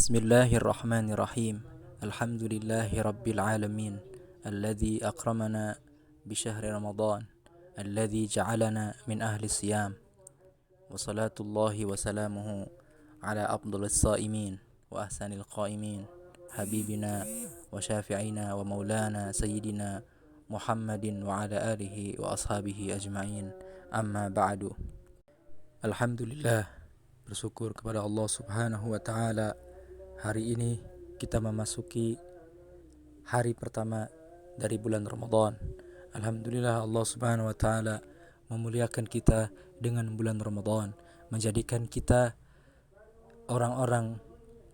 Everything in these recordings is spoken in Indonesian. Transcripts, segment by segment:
Bismillahirrahmanirrahim. Alhamdulillahi rabbil alamin. Alladhi akramana bishahri Ramadan. Alladhi ja'alana min ahli siyam. Wa salatullahi wa salamuhu ala afdalis sa'imin wa ahsanil qa'imin. Habibina wa syafi'ina wa maulana sayyidina Muhammadin wa ala alihi wa ashabihi ajma'in. Amma ba'du. Alhamdulillah, bersyukur kepada Allah Subhanahu wa taala. Hari ini kita memasuki hari pertama dari bulan Ramadan. Alhamdulillah, Allah Subhanahu wa taala memuliakan kita dengan bulan Ramadan, menjadikan kita orang-orang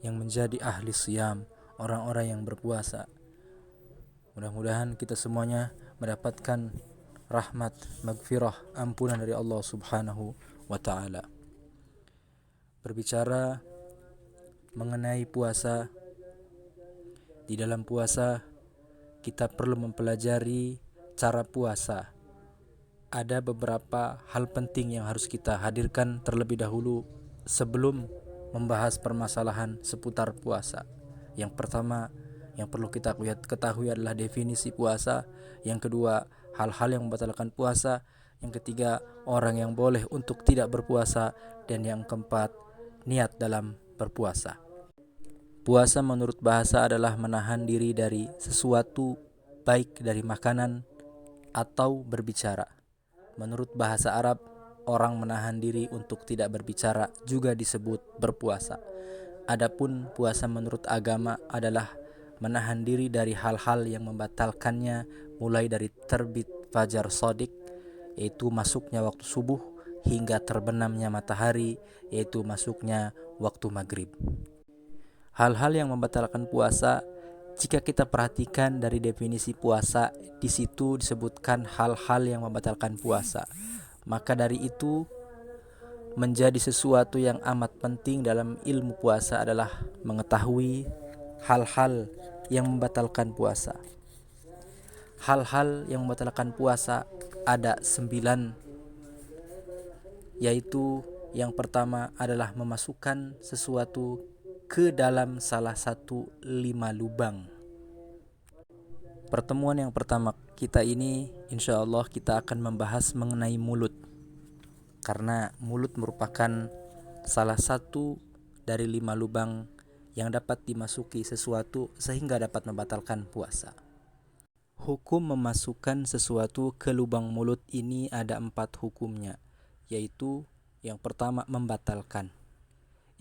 yang menjadi ahli siyam, orang-orang yang berpuasa. Mudah-mudahan kita semuanya mendapatkan rahmat, maghfirah, ampunan dari Allah Subhanahu wa taala. Berbicara mengenai puasa, di dalam puasa kita perlu mempelajari cara puasa. Ada beberapa hal penting yang harus kita hadirkan terlebih dahulu sebelum membahas permasalahan seputar puasa. Yang pertama yang perlu kita ketahui adalah definisi puasa. Yang kedua, hal-hal yang membatalkan puasa. Yang ketiga, orang yang boleh untuk tidak berpuasa. Dan yang keempat, niat dalam berpuasa. Puasa menurut bahasa adalah menahan diri dari sesuatu, baik dari makanan atau berbicara. Menurut bahasa Arab, orang menahan diri untuk tidak berbicara juga disebut berpuasa. Adapun puasa menurut agama adalah menahan diri dari hal-hal yang membatalkannya, mulai dari terbit fajar shadiq, yaitu masuknya waktu subuh, hingga terbenamnya matahari, yaitu masuknya waktu maghrib. Hal-hal yang membatalkan puasa, jika kita perhatikan dari definisi puasa, di situ disebutkan hal-hal yang membatalkan puasa. Maka dari itu, menjadi sesuatu yang amat penting dalam ilmu puasa adalah mengetahui hal-hal yang membatalkan puasa. Hal-hal yang membatalkan puasa ada 9, yaitu yang pertama adalah memasukkan sesuatu ke dalam salah satu 5 lubang. Pertemuan yang pertama kita ini, insya Allah kita akan membahas mengenai mulut, karena mulut merupakan salah satu dari 5 lubang yang dapat dimasuki sesuatu sehingga dapat membatalkan puasa. Hukum memasukkan sesuatu ke lubang mulut ini ada 4 hukumnya, yaitu yang pertama membatalkan,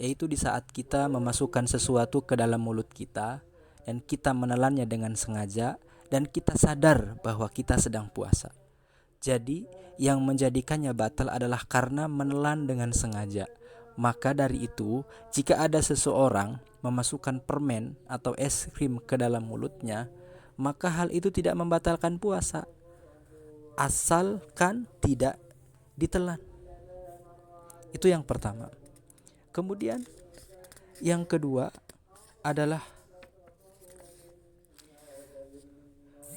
yaitu di saat kita memasukkan sesuatu ke dalam mulut kita dan kita menelannya dengan sengaja dan kita sadar bahwa kita sedang puasa. Jadi yang menjadikannya batal adalah karena menelan dengan sengaja. Maka dari itu, jika ada seseorang memasukkan permen atau es krim ke dalam mulutnya, maka hal itu tidak membatalkan puasa, asalkan tidak ditelan. Itu yang pertama. Kemudian yang kedua adalah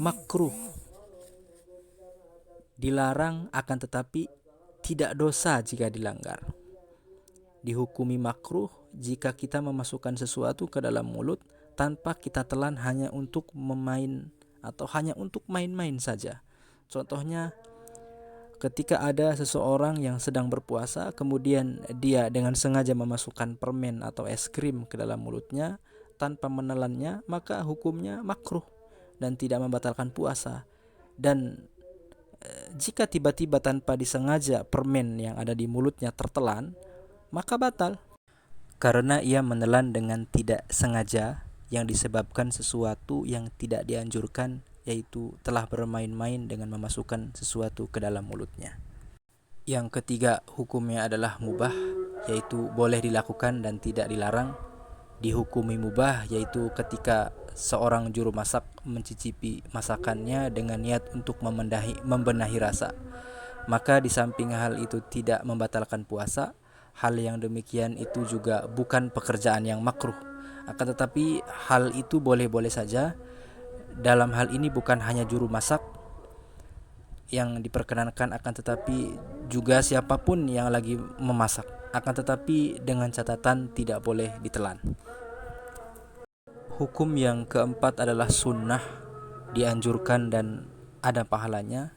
makruh. Dilarang akan tetapi tidak dosa jika dilanggar. Dihukumi makruh jika kita memasukkan sesuatu ke dalam mulut tanpa kita telan hanya untuk memain atau hanya untuk main-main saja. Contohnya, ketika ada seseorang yang sedang berpuasa, kemudian dia dengan sengaja memasukkan permen atau es krim ke dalam mulutnya tanpa menelannya, maka hukumnya makruh dan tidak membatalkan puasa. Dan jika tiba-tiba tanpa disengaja permen yang ada di mulutnya tertelan, maka batal, karena ia menelan dengan tidak sengaja yang disebabkan sesuatu yang tidak dianjurkan, yaitu telah bermain-main dengan memasukkan sesuatu ke dalam mulutnya. Yang ketiga hukumnya adalah mubah, yaitu boleh dilakukan dan tidak dilarang. Dihukumi mubah yaitu ketika seorang juru masak mencicipi masakannya dengan niat untuk membenahi rasa. Maka di samping hal itu tidak membatalkan puasa, hal yang demikian itu juga bukan pekerjaan yang makruh. Akan tetapi hal itu boleh-boleh saja. Dalam hal ini bukan hanya juru masak yang diperkenankan, akan tetapi juga siapapun yang lagi memasak. Akan tetapi dengan catatan tidak boleh ditelan. Hukum yang keempat adalah sunnah, dianjurkan dan ada pahalanya.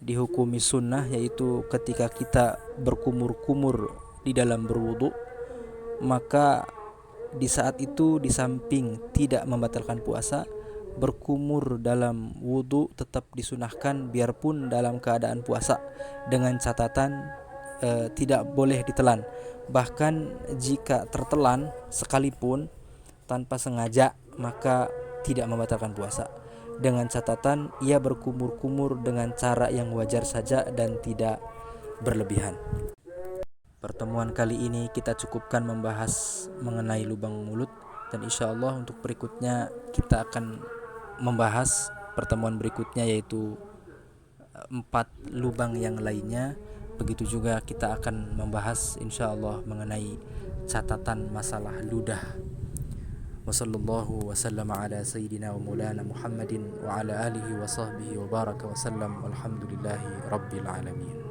Dihukumi sunnah yaitu ketika kita berkumur-kumur di dalam berwudu, maka di saat itu di samping tidak membatalkan puasa, berkumur dalam wudu tetap disunahkan biarpun dalam keadaan puasa, dengan catatan tidak boleh ditelan. Bahkan jika tertelan sekalipun tanpa sengaja, maka tidak membatalkan puasa, dengan catatan ia berkumur-kumur dengan cara yang wajar saja dan tidak berlebihan. Pertemuan kali ini kita cukupkan membahas mengenai lubang mulut, dan insya Allah untuk berikutnya kita akan membahas pertemuan berikutnya yaitu 4 lubang yang lainnya. Begitu juga kita akan membahas insya Allah mengenai catatan masalah ludah. Wassallallahu wasallam ala sayyidina wa maulana Muhammadin wa ala alihi wa sahbihi wa baraka wa sallam, walhamdulillahi rabbil alamin.